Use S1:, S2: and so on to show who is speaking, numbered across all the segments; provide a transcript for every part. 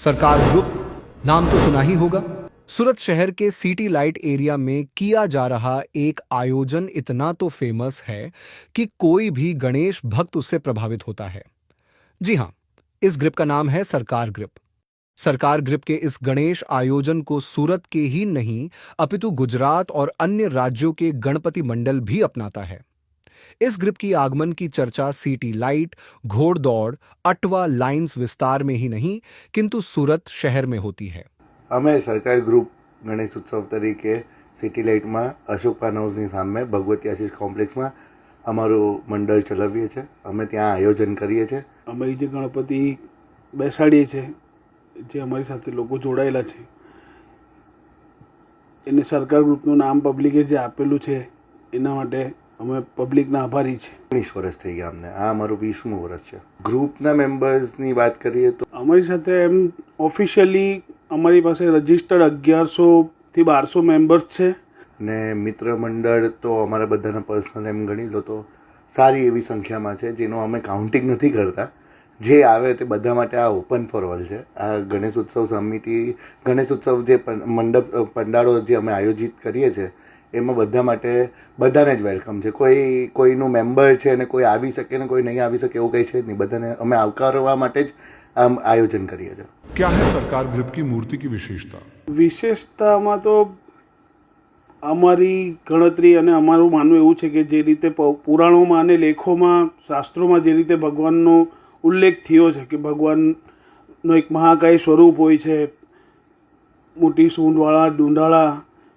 S1: सरकार ग्रुप नाम तो सुना ही होगा। सूरत शहर के सिटी लाइट एरिया में किया जा रहा एक आयोजन इतना तो फेमस है कि कोई भी गणेश भक्त उससे प्रभावित होता है। जी हां, इस ग्रिप का नाम है सरकार ग्रिप। सरकार ग्रिप के इस गणेश आयोजन को सूरत के ही नहीं अपितु गुजरात और अन्य राज्यों के गणपति मंडल भी अपनाता है। इस ग्रिप की आगमन की चर्चा सिटी लाइट, घोड़दौड़, अटवा लाइन्स विस्तार में ही नहीं किंतु सूरत शहर में होती है।
S2: અમે સરકાર ગ્રુપ ગણેશ ઉત્સવ તરીકે સિટી લાઇટમાં અશોક પાન હાઉસની સામે ભગવતી આશીષ કોમ્પ્લેક્સમાં અમારું મંડળ ચલાવીએ છીએ. અમે ત્યાં આયોજન કરીએ છીએ.
S3: અમે જે ગણપતિ બેસાડીએ છીએ, જે અમારી સાથે લોકો જોડાયેલા છે, એને સરકાર ગ્રુપનું નામ પબ્લિકે જે આપેલું છે એના માટે અમે પબ્લિકના આભારી છીએ.
S2: 19 વર્ષ થઈ ગયા અમને. આ અમારું 20મું વર્ષ છે. ગ્રુપના મેમ્બર્સની વાત કરીએ તો
S3: અમારી સાથે એમ ઓફિશિયલી અમારી પાસે રજિસ્ટર્ડ 1100થી 1200 મેમ્બર્સ છે.
S2: ને મિત્ર મંડળ તો અમારા બધાના પર્સનલ એમ ગણી લો તો સારી એવી સંખ્યામાં છે, જેનું અમે કાઉન્ટિંગ નથી કરતા. જે આવે તે બધા માટે આ ઓપન ફોર ઓલ છે. આ ગણેશ ઉત્સવ સમિતિ, ગણેશ ઉત્સવ જે મંડપ પંડાળો જે અમે આયોજિત કરીએ છીએ એમાં બધા માટે બધાને જ વેલકમ છે. કોઈનું મેમ્બર છે અને કોઈ આવી શકે ને કોઈ નહીં આવી શકે એવું કંઈ છે જ નહીં. બધાને અમે આવકારવા માટે જ આમ આયોજન કરીએ છીએ.
S4: क्या है सरकार ग्रिप की मूर्ति की विशेषता?
S3: વિશેષતામાં તો અમારી ગણતરી અને અમારું માનવું એવું છે કે જે રીતે પુરાણોમાં અને લેખોમાં, શાસ્ત્રોમાં જે રીતે ભગવાનનો ઉલ્લેખ થયો છે કે ભગવાનનો એક મહાકાય સ્વરૂપ હોય છે, મોટી સૂંઢવાળા ડુંડાળા,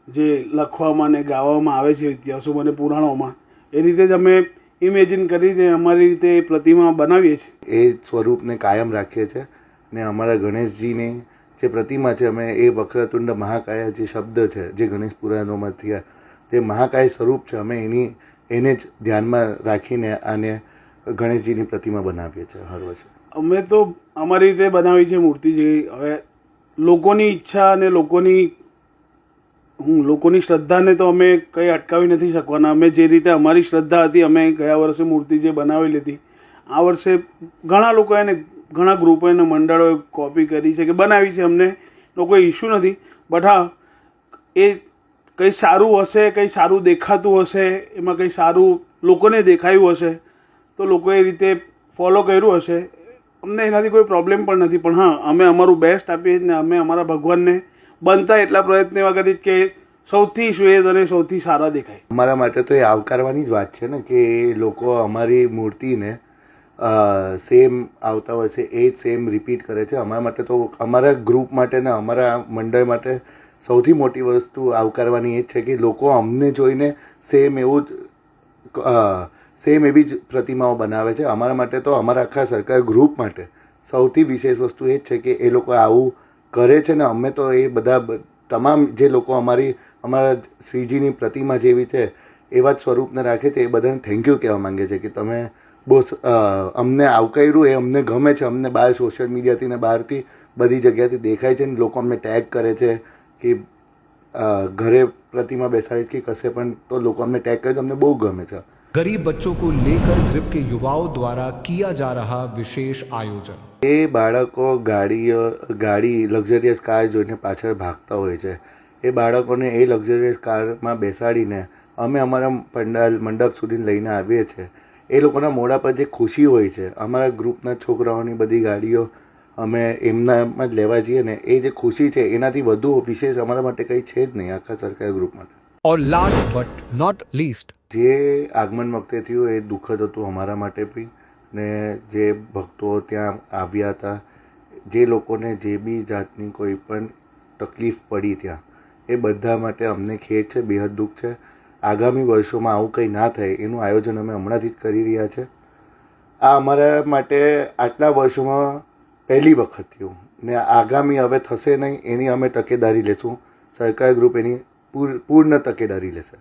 S3: જે લખવામાં અને ગાવામાં આવે છે ઇતિહાસોમાં અને પુરાણોમાં, એ રીતે જ અમે ઇમેજિન કરીને અમારી રીતે એ પ્રતિમા બનાવીએ છીએ.
S2: એ સ્વરૂપને કાયમ રાખીએ છીએ. ને અમારા ગણેશજીની જે પ્રતિમા છે, અમે એ વક્રતુંડ મહાકાય જે શબ્દ છે, જે ગણેશ પુરાણોમાં થયા, જે મહાકાય સ્વરૂપ છે, અમે એને જ ધ્યાનમાં રાખીને આને ગણેશજીની પ્રતિમા બનાવીએ છીએ હર વર્ષે.
S3: અમે તો અમારી રીતે બનાવી છે મૂર્તિ. જે હવે લોકોની ઈચ્છા અને લોકોની શ્રદ્ધાને તો અમે કંઈ અટકાવી નથી શકવાના. અમે જે રીતે અમારી શ્રદ્ધા હતી, અમે ગયા વર્ષે મૂર્તિ જે બનાવેલી હતી, આ વર્ષે ઘણા લોકો એને, ઘણા ગ્રુપો અને મંડળોએ કોપી કરી છે કે બનાવી છે. અમને તો કોઈ ઇશ્યુ નથી. બટ હા, એ કંઈ સારું હશે, કંઈ સારું દેખાતું હશે, એમાં કંઈ સારું લોકોને દેખાયું હશે તો લોકોએ એ રીતે ફોલો કર્યું હશે. અમને એનાથી કોઈ પ્રોબ્લેમ પણ નથી. પણ હા, અમે અમારું બેસ્ટ આપીએ ને અમે અમારા ભગવાનને બનતા એટલા પ્રયત્ન એવા કરીએ કે સૌથી શ્વેત અને સૌથી સારા દેખાય.
S2: અમારા માટે તો એ આવકારવાની જ વાત છે ને કે લોકો અમારી મૂર્તિને સેમ આવતા હોય છે, એ જ સેમ રિપીટ કરે છે. અમારા માટે તો, અમારા ગ્રુપ માટે ને અમારા મંડળ માટે સૌથી મોટી વસ્તુ આવકારવાની એ જ છે કે લોકો અમને જોઈને સેમ એવી જ પ્રતિમાઓ બનાવે છે. અમારા માટે તો, અમારા આખા સરકાર ગ્રુપ માટે સૌથી વિશેષ વસ્તુ એ જ છે કે એ લોકો આવું કરે છે ને અમે તો એ બધા તમામ જે લોકો અમારા શ્રીજીની પ્રતિમા જેવી છે એવા જ સ્વરૂપને રાખે છે, એ બધાને થેન્ક યુ કહેવા માંગે છે કે તમે બહુ અમને આવકાર્યું. એ અમને ગમે છે. અમને બહાર સોશિયલ મીડિયાથી ને બહારથી બધી જગ્યાથી દેખાય છે ને લોકો અમને ટેગ કરે છે કે ઘરે પ્રતિમા બેસાડી કે કશે પણ, તો લોકો અમને ટેગ કરે તો અમને બહુ ગમે છે.
S1: गरीब बच्चों को लेकर ग्रिप के युवाओं द्वारा किया जा रहा विशेष आयोजन.
S2: એ બાળકો ગાડી લક્ઝરિયસ કાર જોઈને પાછળ ભાગતા હોય છે. એ બાળકોને એ લક્ઝરિયસ કારમાં બેસાડીને અમે અમારા મંડપ સુધી લઈને આવીએ છીએ. એ લોકોના મોઢા પર જે ખુશી હોય છે, અમારા ગ્રુપના છોકરાઓની બધી ગાડીઓ અમે એમનામાં જ લેવા જઈએ ને, એ જે ખુશી છે એનાથી વધુ વિશેષ અમારા માટે કંઈ છે જ નહીં આખા સરકાર ગ્રુપ માટે.
S1: और लास्ट बट नॉट लीस्ट,
S2: જે આગમન વખતે થયું એ દુઃખદ હતું અમારા માટે બી. ને જે ભક્તો ત્યાં આવ્યા હતા, જે લોકોને જે બી જાતની કોઈ પણ તકલીફ પડી ત્યાં, એ બધા માટે અમને ખેદ છે, બેહદ દુઃખ છે. આગામી વર્ષોમાં આવું કંઈ ના થાય એનું આયોજન અમે હમણાંથી જ કરી રહ્યા છે. આ અમારા માટે આટલા વર્ષોમાં પહેલી વખત થયું ને આગામી હવે થશે નહીં, એની અમે તકેદારી લેશું. સરકાર ગ્રુપ એની પૂર્ણ તકેદારી લેશે.